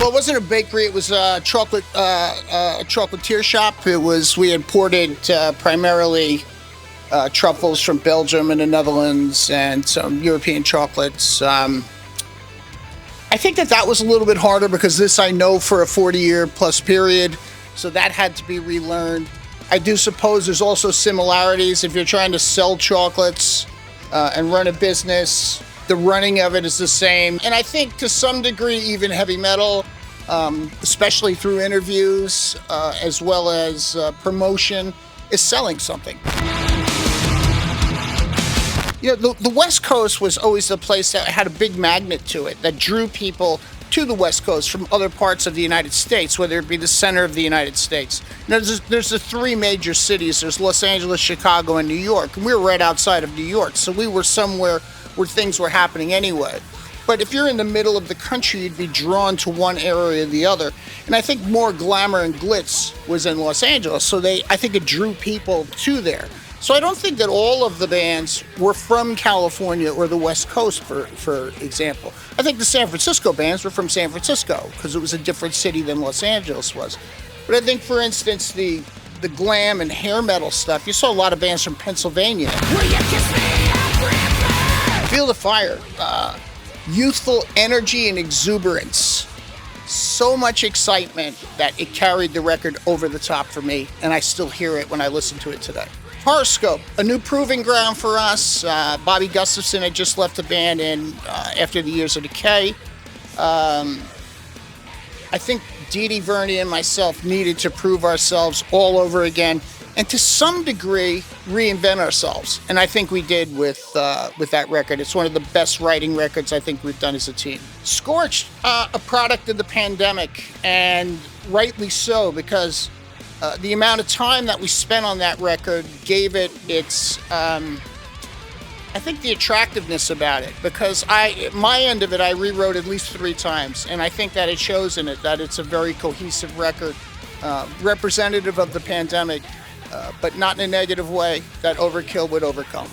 Well, it wasn't a bakery. It was a chocolatier shop. We imported primarily truffles from Belgium and the Netherlands and some European chocolates. I think that was a little bit harder because this I know for a 40-year plus period, so that had to be relearned. I do suppose there's also similarities if you're trying to sell chocolates and run a business. The running of it is the same. And I think to some degree, even heavy metal, especially through interviews, as well as promotion, is selling something. You know, the West Coast was always the place that had a big magnet to it, that drew people to the West Coast from other parts of the United States, whether it be the center of the United States. You know, there's the three major cities. There's Los Angeles, Chicago, and New York. And we were right outside of New York, so we were somewhere where things were happening anyway. But if you're in the middle of the country, you'd be drawn to one area or the other. And I think more glamour and glitz was in Los Angeles, so I think it drew people to there. So I don't think that all of the bands were from California or the West Coast, for example. I think the San Francisco bands were from San Francisco because it was a different city than Los Angeles was. But I think, for instance, the glam and hair metal stuff, you saw a lot of bands from Pennsylvania. Will you kiss me? Feel the Fire. Youthful energy and exuberance. So much excitement that it carried the record over the top for me, and I still hear it when I listen to it today. Horoscope, a new proving ground for us. Bobby Gustafson had just left the band after the Years of Decay. I think Dee Dee Verney and myself needed to prove ourselves all over again, and to some degree reinvent ourselves. And I think we did with that record. It's one of the best writing records I think we've done as a team. Scorched, a product of the pandemic, and rightly so, because the amount of time that we spent on that record gave it its, I think, the attractiveness about it. Because my end of it, I rewrote at least 3 times, and I think that it shows in it that it's a very cohesive record, representative of the pandemic, but not in a negative way that Overkill would overcome.